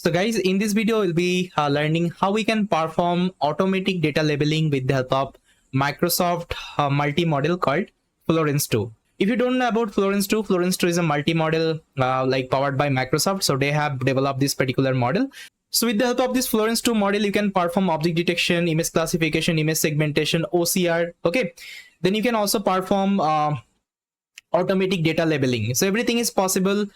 So guys, in this video, we'll be learning how we can perform automatic data labeling with the help of Microsoft multi-model called Florence 2. If you don't know about Florence 2, Florence 2 is a multi-model like powered by Microsoft. So they have developed this particular model. So with the help of this Florence 2 model, you can perform object detection, image classification, image segmentation, OCR. Okay. Then you can also perform automatic data labeling. So everything is possible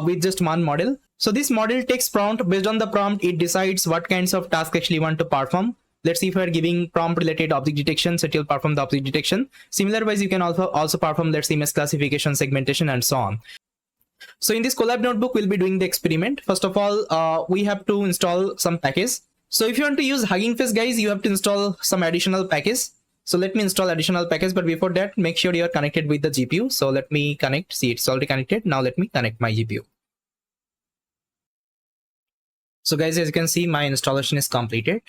with just one model. So this model takes prompt. Based on the prompt, it decides what kinds of tasks actually you want to perform. Let's see if we're giving prompt related object detection, so it will perform the object detection. Similar wise, you can also perform, let's say, image classification, segmentation, and so on. So in this Colab notebook, we'll be doing the experiment. First of all, we have to install some package. So if you want to use Hugging Face, guys, you have to install some additional package. So let me install additional package, but before that, make sure you are connected with the GPU. So let me connect. See, it's already connected. Now let me connect my GPU. So guys, as you can see, my installation is completed.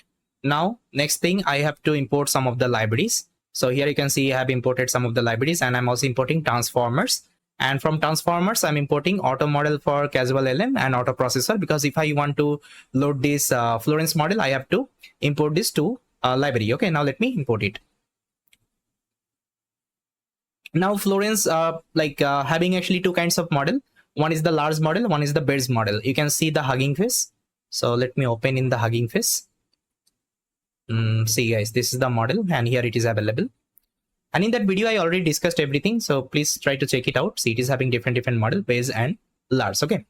Now, next thing, I have to import some of the libraries. So here you can see I have imported some of the libraries, and I'm also importing transformers. And from transformers, I'm importing auto model for casual LM and auto processor, because if I want to load this Florence model, I have to import this to library. Okay, now let me import it. Now Florence having actually two kinds of model. One is the large model, one is the beds model. You can see the Hugging Face. So let me open in the Hugging Face. See guys, this is the model, and here it is available. And in that video, I already discussed everything. So please try to check it out. See, it is having different model, base and large. Okay,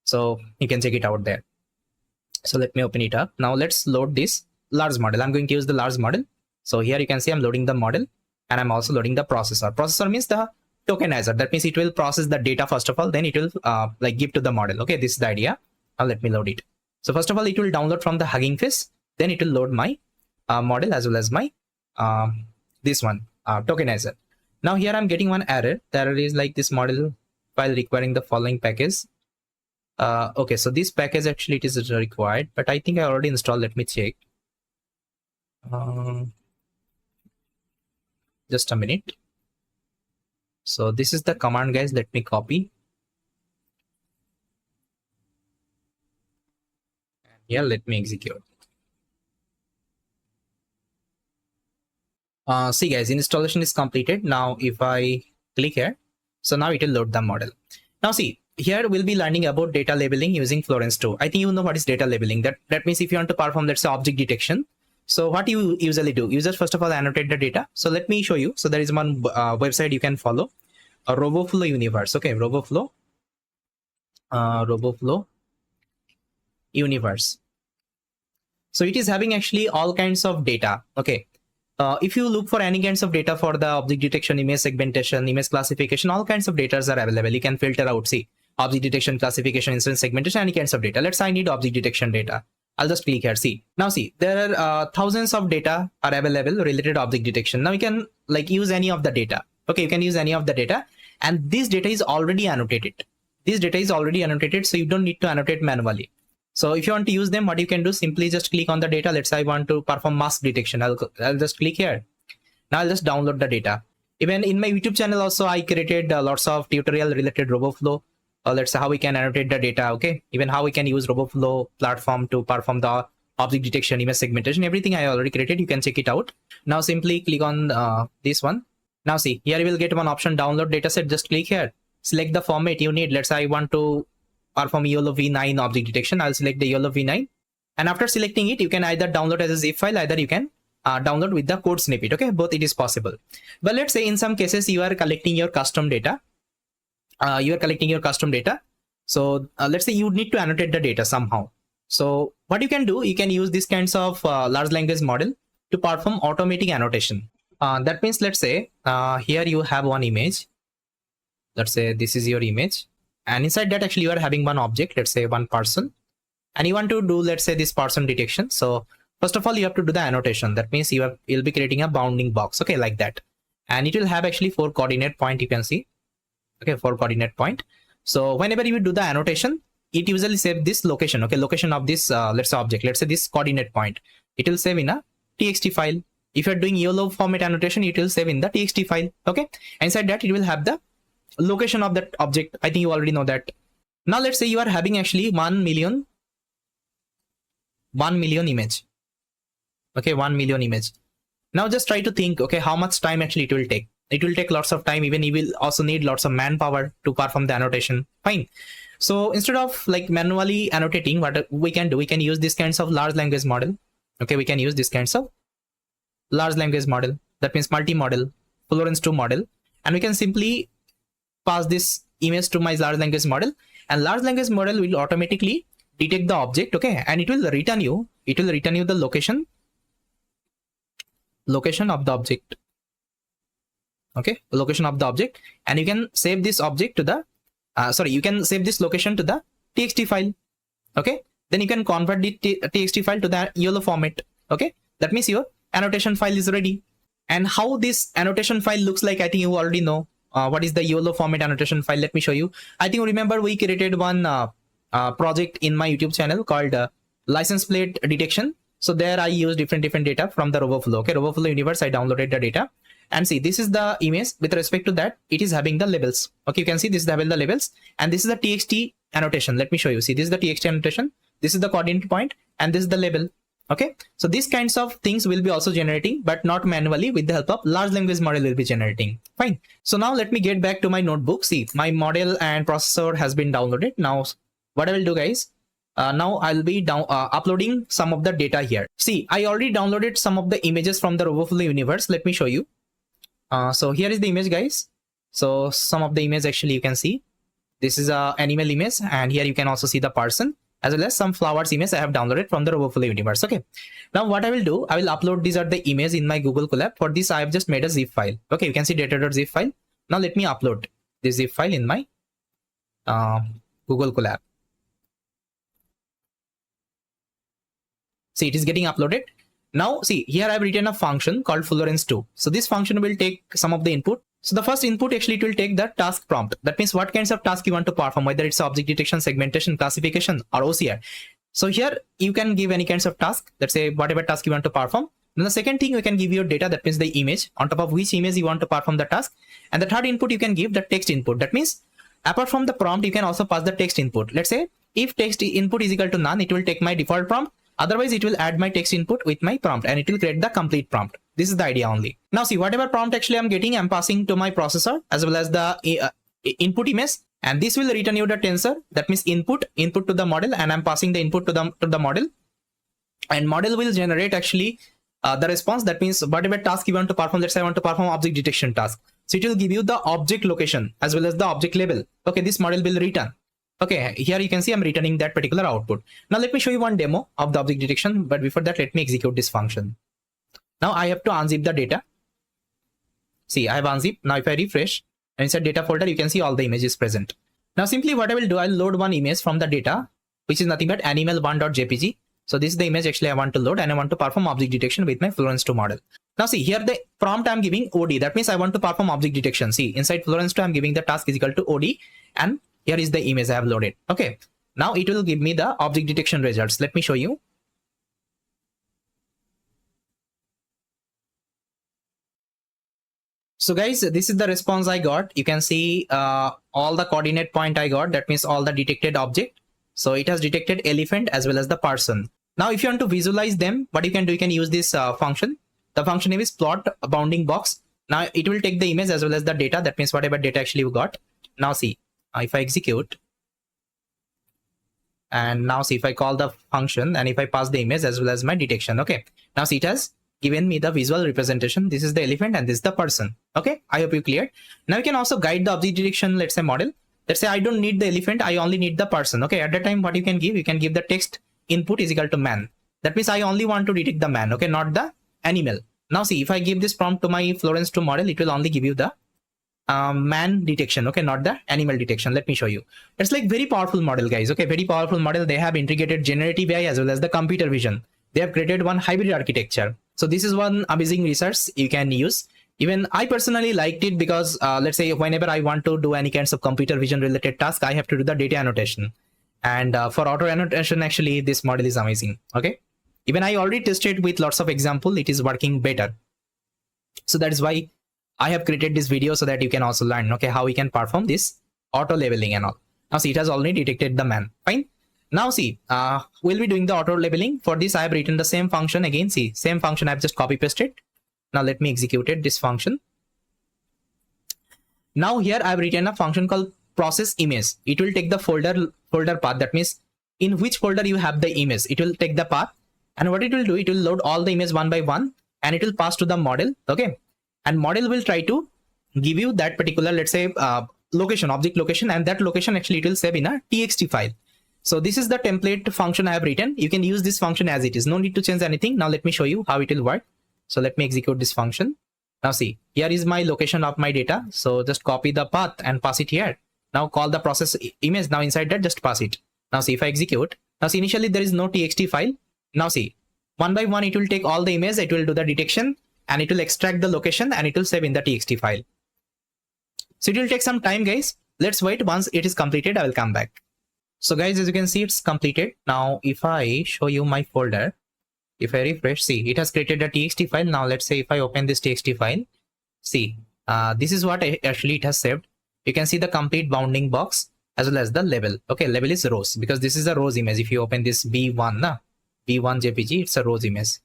so you can check it out there. So let me open it up. Now let's load this large model. I'm going to use the large model. So here you can see I'm loading the model, and I'm also loading the processor. Processor means the tokenizer. That means it will process the data first of all, then it will give to the model. Okay, this is the idea. Now let me load it. So first of all, it will download from the Hugging Face. Then it will load my model as well as my this one tokenizer. Now here I'm getting one error. The error is like this model file requiring the following package. Okay, so this package actually it is required, but I think I already installed. Let me check. Just a minute. So this is the command, guys. Let me copy. And here, let me execute. See guys, installation is completed. Now if I click here, so now it will load the model. Now see, here we'll be learning about data labeling using Florence 2. I think you know what is data labeling. That means if you want to perform, let's say, object detection. So what you usually do, you just first of all annotate the data. So let me show you. So there is one website you can follow, a RoboFlow Universe. Okay, RoboFlow Universe. So it is having actually all kinds of data. Okay. If you look for any kinds of data for the object detection, image segmentation, image classification, all kinds of data are available. You can filter out, see, object detection, classification, instance segmentation, any kinds of data. Let's say I need object detection data. I'll just click here. See, now see, there are thousands of data are available related to object detection. Now you can use any of the data. Okay, you can use any of the data, and this data is already annotated. This data is already annotated, so you don't need to annotate manually. So if you want to use them, what you can do, simply just click on the data. Let's say I want to perform mask detection. I'll just click here. Now I'll just download the data. Even in my YouTube channel also, I created lots of tutorial related RoboFlow. Let's say how we can annotate the data. Okay, even how we can use RoboFlow platform to perform the object detection, image segmentation, everything I already created. You can check it out. Now simply click on this one. Now see, here you will get one option, download dataset. Just click here. Select the format you need. Let's say I want to perform YOLO v9 object detection. I'll select the YOLO v9, and after selecting it, you can either download as a zip file, either you can download with the code snippet. Okay, both it is possible. But let's say in some cases you are collecting your custom data. So let's say you need to annotate the data somehow. So what you can do, you can use these kinds of large language model to perform automatic annotation. That means, let's say here you have one image. Let's say this is your image. And inside that, actually, you are having one object, let's say one person, and you want to do, let's say, this person detection. So first of all, you have to do the annotation. That means you'll be creating a bounding box, okay, like that. And it will have actually 4 coordinate point, you can see. Okay, 4 coordinate point. So whenever you do the annotation, it usually save this location, okay, location of this, let's say, object, let's say this coordinate point. It will save in a TXT file. If you're doing YOLO format annotation, it will save in the TXT file, okay. Inside that, it will have the location of that object. I think you already know that. Now let's say you are having actually 1 million 1 million image. Okay, 1 million image. Now just try to think, okay, how much time actually it will take. It will take lots of time. Even you will also need lots of manpower to perform the annotation. Fine. So instead of like manually annotating, what we can do, we can use these kinds of large language model. Okay, we can use these kinds of large language model. That means multimodal, Florence 2 model, and we can simply pass this image to my large language model, and large language model will automatically detect the object. Okay, and it will return you the location of the object. Okay, location of the object, and you can save this object to the you can save this location to the txt file. Okay, then you can convert the txt file to the YOLO format. Okay, that means your annotation file is ready. And how this annotation file looks like, I think you already know. What is the YOLO format annotation file? Let me show you. I think you remember we created one project in my YouTube channel called license plate detection. So there I use different data from the RoboFlow. Okay, RoboFlow universe, I downloaded the data, and see, this is the image. With respect to that, it is having the labels. Okay, you can see this is the labels, and this is the txt annotation. Let me show you. See, this is the txt annotation, this is the coordinate point, and this is the label. Okay, so these kinds of things will be also generating, but not manually. With the help of large language model will be generating. Fine. So now let me get back to my notebook. See, my model and processor has been downloaded. Now what I will do, guys, now I'll be uploading some of the data here. See, I already downloaded some of the images from the RoboFlow universe. Let me show you. So here is the image, guys. So some of the image actually you can see. This is a animal image, and here you can also see the person, as well as some flowers image I have downloaded from the RoboFlow universe. Okay, now what I will do, I will upload these are the image in my Google Colab. For this I have just made a zip file. Okay, you can see data.zip file. Now let me upload this zip file in my Google Colab. See, it is getting uploaded. Now see, here I have written a function called Florence 2. So this function will take some of the input. So the first input actually it will take the task prompt. That means what kinds of task you want to perform, whether it's object detection, segmentation, classification, or OCR. So here you can give any kinds of task. Let's say whatever task you want to perform. Then the second thing, you can give your data, that means the image, on top of which image you want to perform the task. And the third input, you can give the text input. That means apart from the prompt, you can also pass the text input. Let's say if text input is equal to none, it will take my default prompt. Otherwise, it will add my text input with my prompt, and it will create the complete prompt. This is the idea only. Now see, whatever prompt actually I'm getting, I'm passing to my processor as well as the input image, and this will return you the tensor. That means input to the model, and I'm passing the input to the model, and model will generate actually the response. That means whatever task you want to perform. Let's say I want to perform object detection task, so it will give you the object location as well as the object label. Okay, this model will return. Okay, here you can see I'm returning that particular output. Now let me show you one demo of the object detection, but before that, let me execute this function. Now I have to unzip the data. See, I have unzipped. Now if I refresh, and inside data folder, you can see all the images present. Now simply what I will do, I'll load one image from the data, which is nothing but animal1.jpg. So this is the image actually I want to load, and I want to perform object detection with my Florence 2 model. Now see, here the prompt I'm giving OD. That means I want to perform object detection. See, inside Florence 2, I'm giving the task is equal to OD, and here is the image I have loaded. Okay, now it will give me the object detection results. Let me show you. So guys, this is the response I got. You can see all the coordinate point I got. That means all the detected object. So it has detected elephant as well as the person. Now if you want to visualize them, what you can do, you can use this function. The function name is plot bounding box. Now it will take the image as well as the data. That means whatever data actually you got. Now see, if I execute, and now see if I call the function, and if I pass the image as well as my detection. Okay, now see, it has given me the visual representation. This is the elephant and this is the person. Okay, I hope you cleared. Now you can also guide the object detection, let's say model. Let's say I don't need the elephant, I only need the person. Okay, at that time what you can give the text input is equal to man. That means I only want to detect the man, okay, not the animal. Now see, if I give this prompt to my Florence 2 model, it will only give you the man detection, okay, not the animal detection. Let me show you. It's like very powerful model, guys. Okay, very powerful model. They have integrated generative AI as well as the computer vision. They have created one hybrid architecture. So this is one amazing resource you can use. Even I personally liked it because let's say whenever I want to do any kinds of computer vision related task, I have to do the data annotation. And for auto annotation, actually this model is amazing. Okay, even I already tested with lots of example, it is working better. So that is why I have created this video, so that you can also learn, okay, how we can perform this auto labeling and all. Now see, it has already detected the man. Fine. Now see, we'll be doing the auto labeling. For this, I have written the same function again. See, same function, I've just copy pasted. Now let me execute it, this function. Now here I've written a function called process image. It will take the folder path. That means in which folder you have the image, it will take the path. And what it will do, it will load all the image one by one and it will pass to the model. Okay. And model will try to give you that particular, let's say, location, object location, and that location actually it will save in a txt file. So this is the template function I have written. You can use this function as it is. No need to change anything. Now let me show you how it will work. So let me execute this function. Now see, here is my location of my data. So just copy the path and pass it here. Now call the process image. Now inside that, just pass it. Now see, if I execute, now see, initially there is no txt file. Now see, one by one, it will take all the image, it will do the detection and it will extract the location and it will save in the txt file. So it will take some time, guys. Let's wait. Once it is completed, I will come back. So guys, as you can see, it's completed. Now, if I show you my folder, if I refresh, see, it has created a txt file. Now, let's say if I open this txt file, see, this is what actually it has saved. You can see the complete bounding box as well as the label. Okay, label is rows because this is a rows image. If you open this B1 JPG, it's a rows image.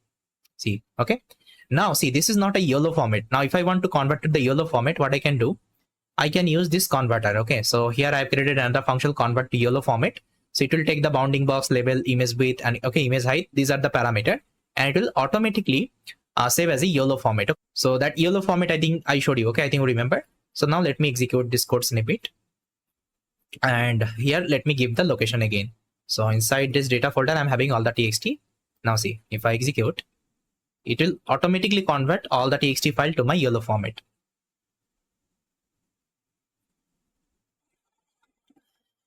See, okay. Now, see, this is not a YOLO format. Now, if I want to convert to the YOLO format, what I can do, I can use this converter. Okay, so here I've created another function convert to YOLO format. So it will take the bounding box, label, image width, and okay, image height. These are the parameter, and it will automatically save as a YOLO format. Okay. So that YOLO format, I think I showed you. Okay, I think you remember. So now let me execute this code snippet, and here let me give the location again. So inside this data folder, I'm having all the txt. Now see, if I execute, it will automatically convert all the txt file to my YOLO format.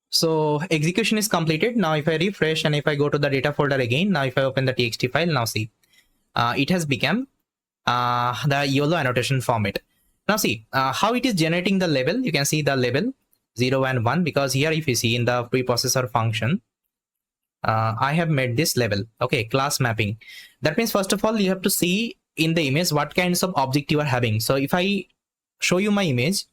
So execution is completed. Now if I refresh and if I go to the data folder again, now if I open the txt file, now see, it has become the YOLO annotation format. Now see how it is generating the label. You can see the label 0 and 1 because here if you see in the preprocessor function, I have made this label. Okay, class mapping. That means first of all, you have to see in the image what kinds of object you are having. So if I show you my image,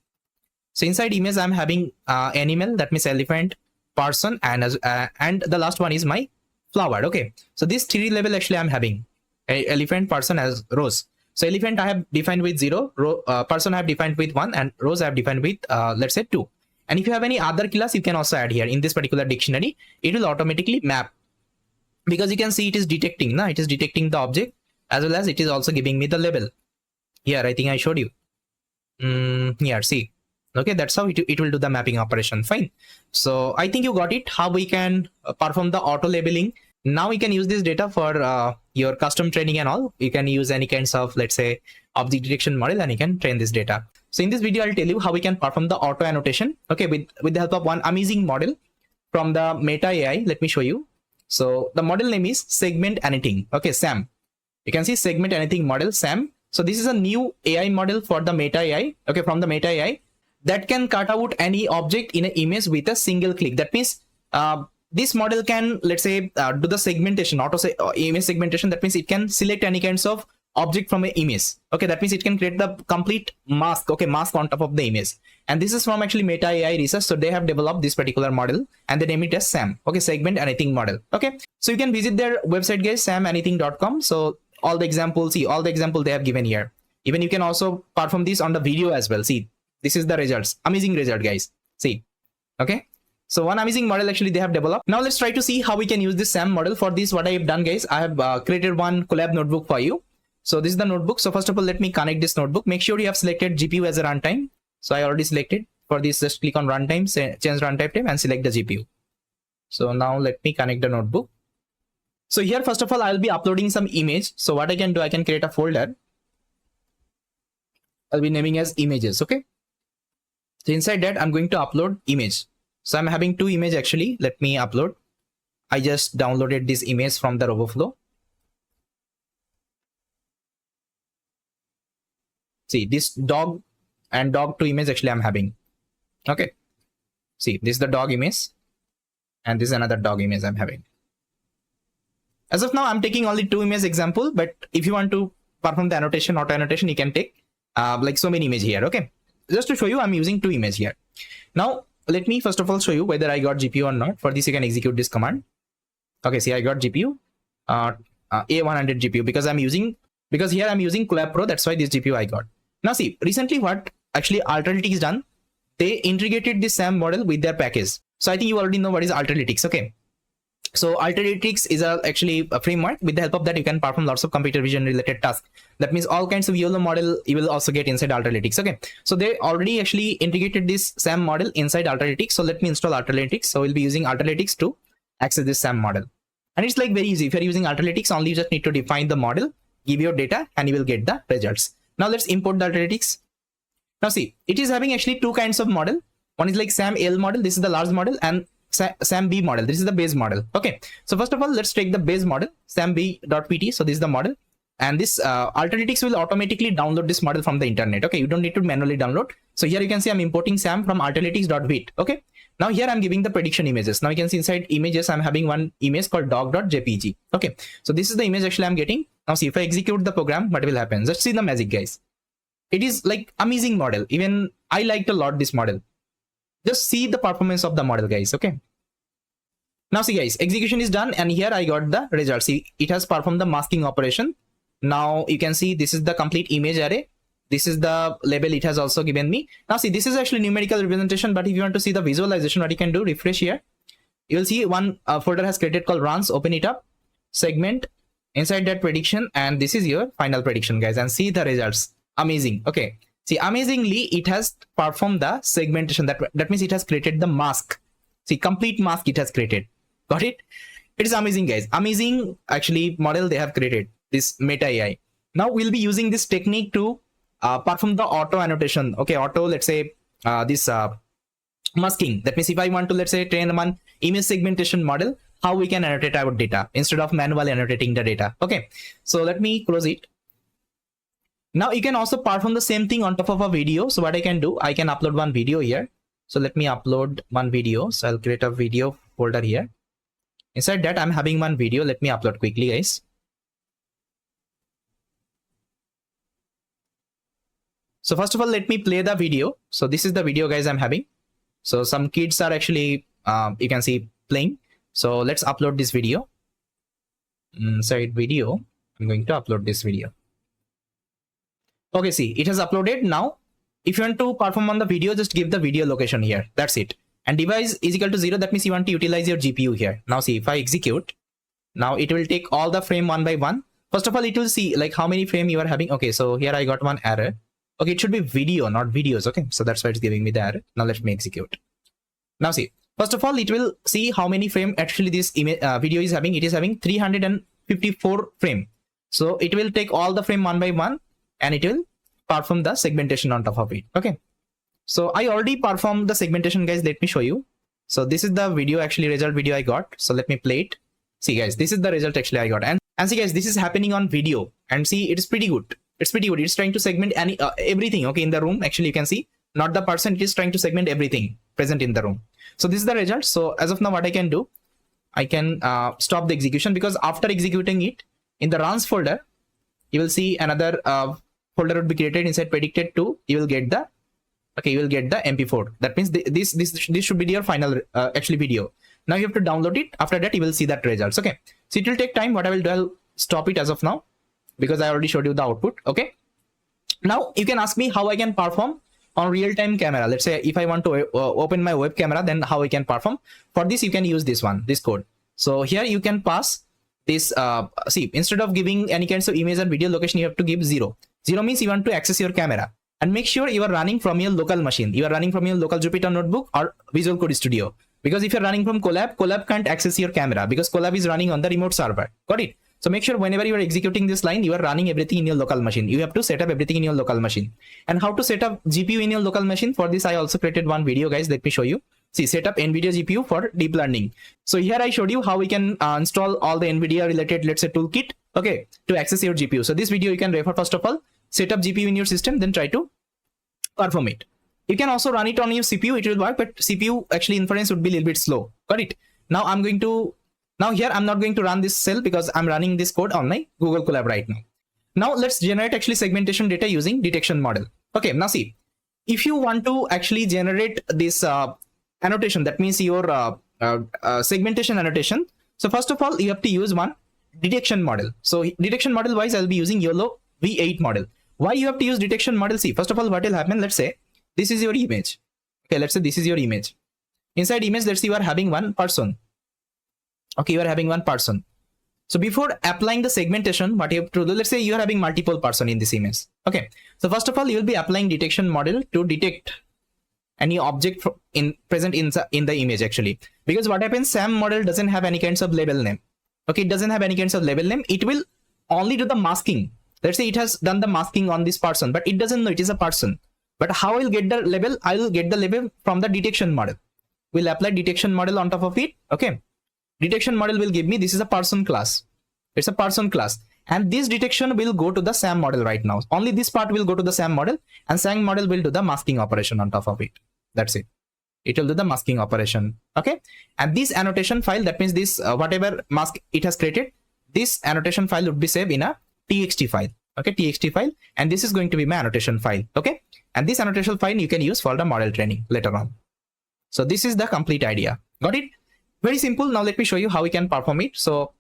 so inside image, I'm having animal, that means elephant, person, and the last one is my flower. Okay, so these three label actually I'm having elephant, person as rows. So elephant I have defined with 0, person I have defined with 1, and rows I have defined with let's say 2. And if you have any other class, you can also add here in this particular dictionary. It will automatically map because you can see it is detecting. Now it is detecting the object as well as it is also giving me the label. Here I think I showed you. Here see. Okay, that's how it will do the mapping operation. Fine. So I think you got it, how we can perform the auto labeling. Now we can use this data for your custom training and all. You can use any kinds of, let's say, object detection model and you can train this data. So in this video, I'll tell you how we can perform the auto annotation. Okay, with the help of one amazing model from the Meta AI. Let me show you. So the model name is Segment Anything. Okay, SAM. You can see Segment Anything model, SAM. So this is a new AI model for the Meta AI. Okay, from the Meta AI. That can cut out any object in an image with a single click. That means this model can, let's say, do the segmentation, image segmentation. That means it can select any kinds of object from an image. Okay, that means it can create the complete mask. Okay, mask on top of the image. And this is from actually Meta AI research. So they have developed this particular model and they name it as SAM. Okay, Segment Anything model. Okay, so you can visit their website, guys, samanything.com. So all the examples, see all the example they have given here. Even you can also perform this on the video as well. See. This is the results. Amazing result, guys. See. Okay. So one amazing model actually they have developed. Now let's try to see how we can use this SAM model. For this, what I have done, guys, I have created one Colab notebook for you. So this is the notebook. So first of all, let me connect this notebook. Make sure you have selected GPU as a runtime. So I already selected. For this, just click on runtime, change runtime time and select the GPU. So now let me connect the notebook. So here, first of all, I'll be uploading some image. So what I can do, I can create a folder. I'll be naming as images. Okay. So inside that, I'm going to upload image. So I'm having two images actually. Let me upload. I just downloaded this image from the RoboFlow. See this dog and dog 2 image actually I'm having. Okay. See, this is the dog image and this is another dog image I'm having. As of now, I'm taking only 2 image example, but if you want to perform the annotation, auto annotation, you can take like so many images here. Okay. Just to show you, I'm using 2 images here. Now, let me first of all show you whether I got GPU or not. For this, you can execute this command. Okay, see, I got GPU, A100 GPU because here I'm using Colab Pro. That's why this GPU I got. Now see, recently what actually ultralytics done, they integrated this SAM model with their package. So I think you already know what is ultralytics. Okay, so ultralytics is actually a framework. With the help of that, you can perform lots of computer vision related tasks. That means all kinds of YOLO model you will also get inside ultralytics. Okay, so they already actually integrated this SAM model inside ultralytics. So let me install ultralytics. So we'll be using ultralytics to access this SAM model. And it's like very easy. If you're using ultralytics, only you just need to define the model, give your data, and you will get the results. Now let's import the ultralytics. Now see, it is having actually two kinds of model. One is like SAM L model. This is the large model, and SAM B model. This is the base model. Okay. So first of all, let's take the base model, SAM B.pt. So this is the model, and this ultralytics will automatically download this model from the internet. Okay. You don't need to manually download. So here you can see I'm importing SAM from ultralytics.vit. Okay. Now here I'm giving the prediction images. Now you can see inside images, I'm having one image called dog.jpg. Okay. So this is the image actually I'm getting. Now see, if I execute the program, what will happen? Just see the magic, guys. It is like amazing model. Even I liked a lot this model. Just see the performance of the model, guys. Okay. Now see, guys, execution is done, and here I got the result. See, it has performed the masking operation. Now you can see this is the complete image array. This is the label it has also given me. Now see, this is actually numerical representation, but if you want to see the visualization, what you can do, refresh here. You will see one folder has created called runs. Open it up, segment, inside that prediction, and this is your final prediction, guys, and see the results. Amazing. Okay. See, amazingly, it has performed the segmentation. That means it has created the mask. See, complete mask it has created. Got it? It is amazing, guys. Amazing, actually, model they have created, this Meta AI. Now we'll be using this technique to perform the auto annotation. Okay, auto, let's say this masking. That means if I want to, let's say, train one image segmentation model, how we can annotate our data instead of manually annotating the data. Okay, so let me close it. Now you can also perform the same thing on top of a video. So what I can do, I can upload one video here. So let me upload one video. So I'll create a video folder here. Inside that, I'm having one video. Let me upload quickly, guys. So first of all, let me play the video. So this is the video, guys, I'm having. So some kids are actually, you can see playing. So let's upload this video. Inside video, I'm going to upload this video. Okay, see, it has uploaded. Now, if you want to perform on the video, just give the video location here. That's it. And device is equal to 0. That means you want to utilize your GPU here. Now see, if I execute, now it will take all the frame one by one. First of all, it will see like how many frame you are having. Okay, so here I got one error. Okay, it should be video, not videos. Okay, so that's why it's giving me the error. Now let me execute. Now see, first of all, it will see how many frame actually this image video is having. It is having 354 frame. So it will take all the frame one by one, and it will perform the segmentation on top of it. Okay, so I already performed the segmentation, guys. Let me show you. So this is the video, actually result video I got. So let me play it. See, guys, this is the result actually I got. And see, guys, this is happening on video, and see, it is pretty good. It's pretty good. It's trying to segment any everything. Okay, in the room, actually you can see, not the person, it is trying to segment everything present in the room. So this is the result. So as of now, what I can do, I can stop the execution, because after executing it in the runs folder, you will see another folder would be created inside predicted 2. You will get the MP4. That means this should be your final actually video. Now you have to download it. After that, you will see that results. Okay, so it will take time. What I will do, I'll stop it as of now, because I already showed you the output. Okay, now you can ask me how I can perform on real-time camera. Let's say if I want to open my web camera, then how I can perform. For this, you can use this code. So here you can pass this. See, instead of giving any kinds of image and video location, you have to give 0. 0 means you want to access your camera, and make sure you are running from your local machine. You are running from your local Jupyter Notebook or Visual Code Studio, because if you're running from Colab can't access your camera, because Colab is running on the remote server. Got it? So make sure whenever you are executing this line, you are running everything in your local machine. You have to set up everything in your local machine. And how to set up GPU in your local machine? For this, I also created one video, guys. Let me show you. See, set up NVIDIA GPU for deep learning. So here I showed you how we can install all the NVIDIA related, let's say, toolkit, okay, to access your GPU. So this video you can refer. First of all, set up GPU in your system, then try to perform it. You can also run it on your CPU. It will work, but CPU actually inference would be a little bit slow. Got it? Now here I'm not going to run this cell, because I'm running this code on my Google Colab right now. Now let's generate actually segmentation data using detection model. Okay, now see, if you want to actually generate this annotation, that means your segmentation annotation. So first of all, you have to use one detection model. So detection model wise, I'll be using YOLO V8 model. Why you have to use detection model? See, first of all, what will happen? Let's say this is your image. Okay, let's say this is your image. Inside image, let's say you are having one person. Okay, you are having one person. So before applying the segmentation, what you have to do, let's say you are having multiple person in this image. Okay, so first of all, you will be applying detection model to detect any object present in the image actually. Because what happens, SAM model doesn't have any kinds of label name. Okay, it doesn't have any kinds of label name. It will only do the masking. Let's say it has done the masking on this person, but it doesn't know it is a person. But how I will get the label? I will get the label from the detection model. We'll apply detection model on top of it. Okay, detection model will give me this is a person class. It's a person class, and this detection will go to the SAM model right now. Only this part will go to the SAM model, and SAM model will do the masking operation on top of it. That's it. It will do the masking operation. Okay, and this annotation file, that means this whatever mask it has created, this annotation file would be saved in a txt file. Okay, txt file, and this is going to be my annotation file. Okay, and this annotation file you can use for the model training later on. So this is the complete idea. Got it? Very simple. Now let me show you how we can perform it. So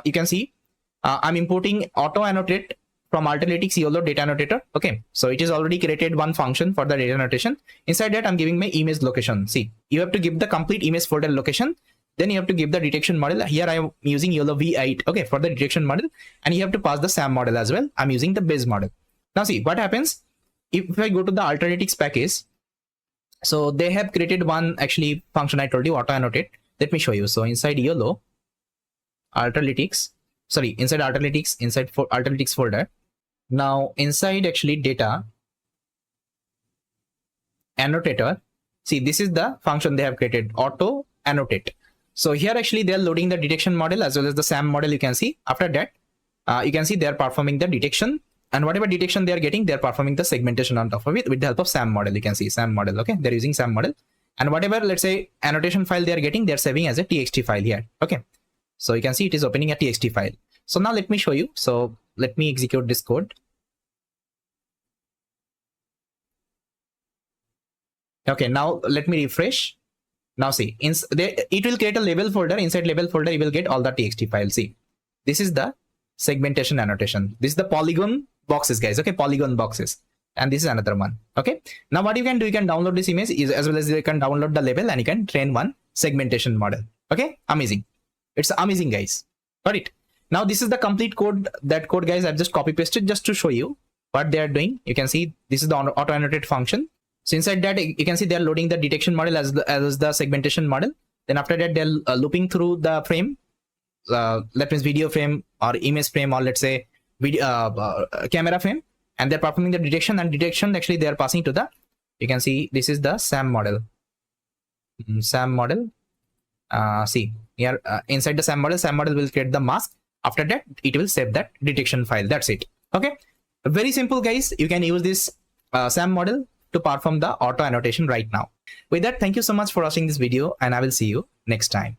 you can see I'm importing auto annotate from ultralytics YOLO data annotator. Okay, so it is already created one function for the data annotation. Inside that I'm giving my image location. See, you have to give the complete image folder location. Then you have to give the detection model. Here I am using YOLO V8. Okay, for the detection model, and you have to pass the SAM model as well. I'm using the base model. Now see what happens if I go to the ultralytics package. So they have created one actually function I told you, auto annotate. Let me show you. So inside YOLO ultralytics, inside ultralytics, ultralytics folder. Now inside actually data annotator, see this is the function they have created, auto annotate. So here actually they are loading the detection model as well as the SAM model. You can see after that you can see they are performing the detection, and whatever detection they are getting, they are performing the segmentation on top of it with the help of SAM model. You can see SAM model. Okay, they're using SAM model, and whatever, let's say, annotation file they are getting, they're saving as a txt file here. Okay, so you can see it is opening a txt file. So now let me show you. So let me execute this code. Okay, now let me refresh. Now see, it will create a label folder. Inside label folder, you will get all the txt files. See, this is the segmentation annotation. This is the polygon boxes, guys. Okay, polygon boxes, and this is another one. Okay, now what you can do, you can download this image as well as you can download the label, and you can train one segmentation model. Okay, amazing. It's amazing, guys. Got it? Now this is the complete code. That code, guys, I've just copy pasted just to show you what they are doing. You can see this is the auto annotate function. So inside that you can see they are loading the detection model as the segmentation model. Then after that they're looping through the frame. That means video frame or image frame, or let's say video camera frame, and they're performing the detection, and detection actually they are passing to the, you can see this is the SAM model. SAM model. See here inside the SAM model will create the mask. After that it will save that detection file. That's it. Okay, very simple, guys. You can use this SAM model to perform the auto annotation right now. With that, thank you so much for watching this video, and I will see you next time.